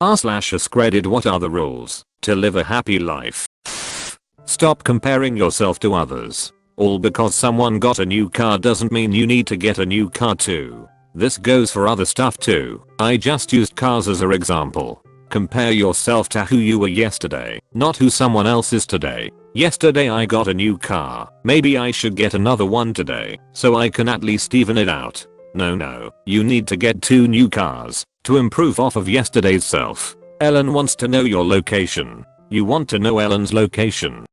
r/AskReddit. What are the rules to live a happy life? Stop comparing yourself to others. All because someone got a new car doesn't mean you need to get a new car too. This goes for other stuff too. I just used cars as an example. Compare yourself to who you were yesterday, not who someone else is today. Yesterday I got a new car. Maybe I should get another one today, so I can at least even it out. No, you need to get 2 new cars to improve off of yesterday's self. Ellen wants to know your location. You want to know Ellen's location.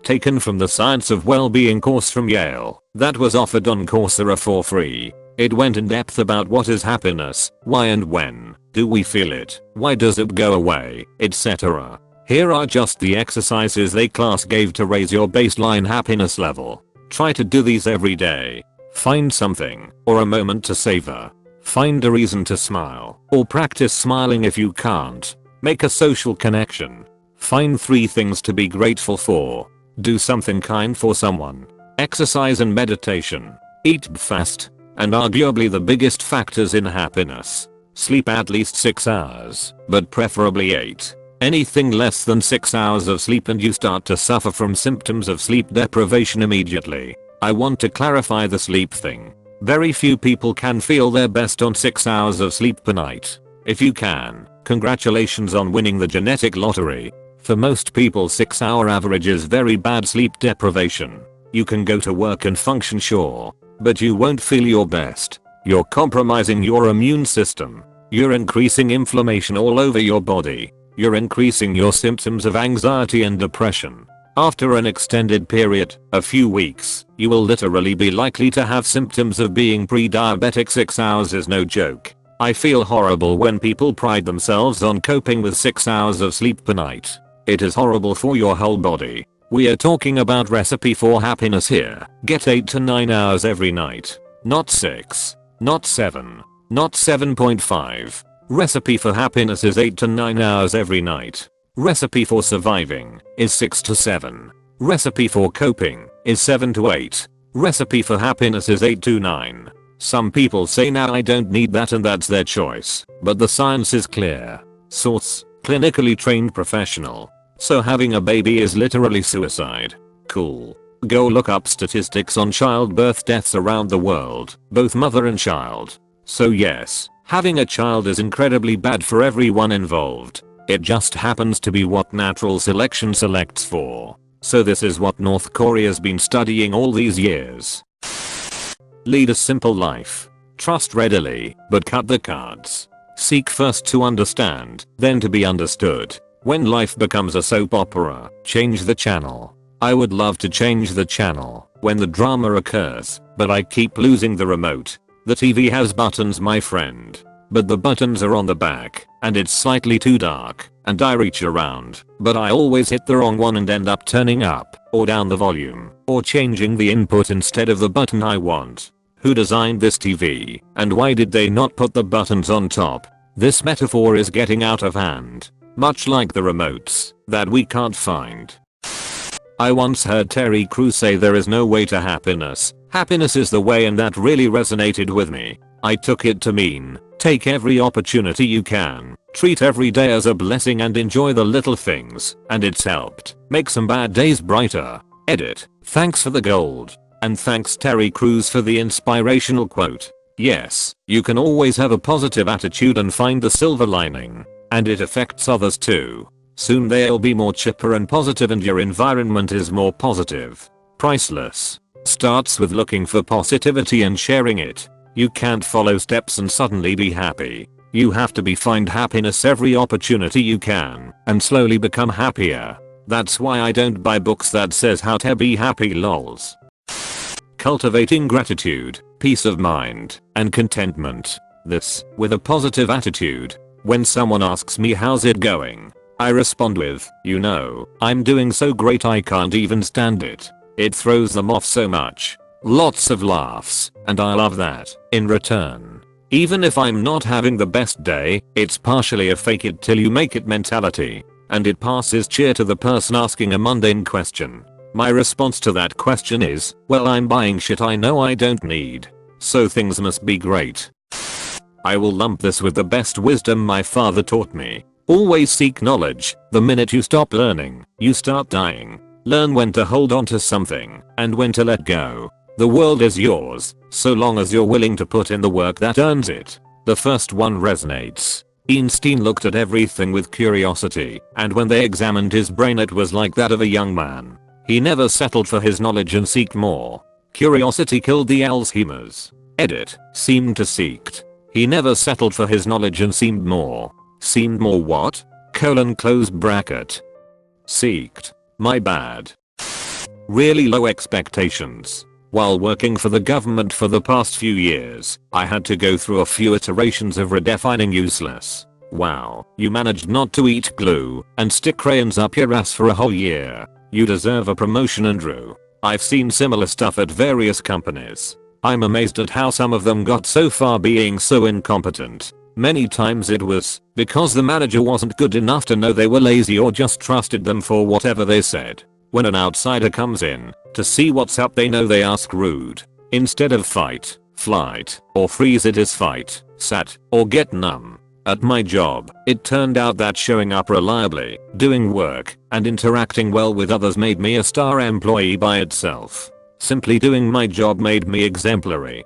Taken from the Science of Wellbeing course from Yale that was offered on Coursera for free. It went in depth about what is happiness, why and when do we feel it, why does it go away, etc. Here are just the exercises the class gave to raise your baseline happiness level. Try to do these every day. Find something or a moment to savor. Find a reason to smile or practice smiling if you can't. Make a social connection. Find 3 things to be grateful for. Do something kind for someone. Exercise and meditation. Eat fast. And arguably the biggest factors in happiness. Sleep at least 6 hours, but preferably 8. Anything less than 6 hours of sleep and you start to suffer from symptoms of sleep deprivation immediately. I want to clarify the sleep thing. Very few people can feel their best on 6 hours of sleep per night. If you can, congratulations on winning the genetic lottery. For most people 6-hour average is very bad sleep deprivation. You can go to work and function sure, but you won't feel your best. You're compromising your immune system. You're increasing inflammation all over your body. You're increasing your symptoms of anxiety and depression. After an extended period, a few weeks, you will literally be likely to have symptoms of being pre-diabetic. 6 hours is no joke. I feel horrible when people pride themselves on coping with 6 hours of sleep per night. It is horrible for your whole body. We are talking about recipe for happiness here. Get 8 to 9 hours every night. Not 6. Not 7. Not 7.5. Recipe for happiness is 8 to 9 hours every night. Recipe for surviving is 6 to 7. Recipe for coping is 7 to 8. Recipe for happiness is 8 to 9. Some people say now I don't need that and that's their choice, but the science is clear. Source: clinically trained professional. So having a baby is literally suicide. Cool. Go look up statistics on childbirth deaths around the world, both mother and child. So yes, having a child is incredibly bad for everyone involved. It just happens to be what natural selection selects for. So this is what North Korea's been studying all these years. Lead a simple life. Trust readily, but cut the cards. Seek first to understand, then to be understood. When life becomes a soap opera, change the channel. I would love to change the channel when the drama occurs, but I keep losing the remote. The TV has buttons, my friend, but the buttons are on the back, and it's slightly too dark, and I reach around, but I always hit the wrong one and end up turning up or down the volume, or changing the input instead of the button I want. Who designed this TV, and why did they not put the buttons on top? This metaphor is getting out of hand, much like the remotes that we can't find. I once heard Terry Crews say there is no way to happiness. Happiness is the way, and that really resonated with me. I took it to mean, take every opportunity you can, treat every day as a blessing and enjoy the little things, and it's helped make some bad days brighter. Edit. Thanks for the gold. And thanks Terry Crews for the inspirational quote. Yes, you can always have a positive attitude and find the silver lining. And it affects others too. Soon they'll be more chipper and positive and your environment is more positive. Priceless. Starts with looking for positivity and sharing it. You can't follow steps and suddenly be happy. You have to find happiness every opportunity you can and slowly become happier. That's why I don't buy books that says how to be happy lols. Cultivating gratitude, peace of mind, and contentment. This, with a positive attitude. When someone asks me how's it going, I respond with, you know, I'm doing so great I can't even stand it. It throws them off so much. Lots of laughs, and I love that, in return. Even if I'm not having the best day, it's partially a fake it till you make it mentality. And it passes cheer to the person asking a mundane question. My response to that question is, well, I'm buying shit I know I don't need. So things must be great. I will lump this with the best wisdom my father taught me. Always seek knowledge. The minute you stop learning, you start dying. Learn when to hold on to something and when to let go. The world is yours, so long as you're willing to put in the work that earns it. The first one resonates. Einstein looked at everything with curiosity, and when they examined his brain it was like that of a young man. He never settled for his knowledge and seeked more. Curiosity killed the Alzheimer's. Edit, seemed to seeked. He never settled for his knowledge and seemed more. Seemed more what? Close bracket. Seeked. My bad. Really low expectations. While working for the government for the past few years, I had to go through a few iterations of redefining useless. Wow, you managed not to eat glue and stick crayons up your ass for a whole year. You deserve a promotion, Andrew. I've seen similar stuff at various companies. I'm amazed at how some of them got so far being so incompetent. Many times it was because the manager wasn't good enough to know they were lazy or just trusted them for whatever they said. When an outsider comes in to see what's up, they know they are screwed. Instead of fight, flight, or freeze, it is fight, sat, or get numb. At my job, it turned out that showing up reliably, doing work, and interacting well with others made me a star employee by itself. Simply doing my job made me exemplary.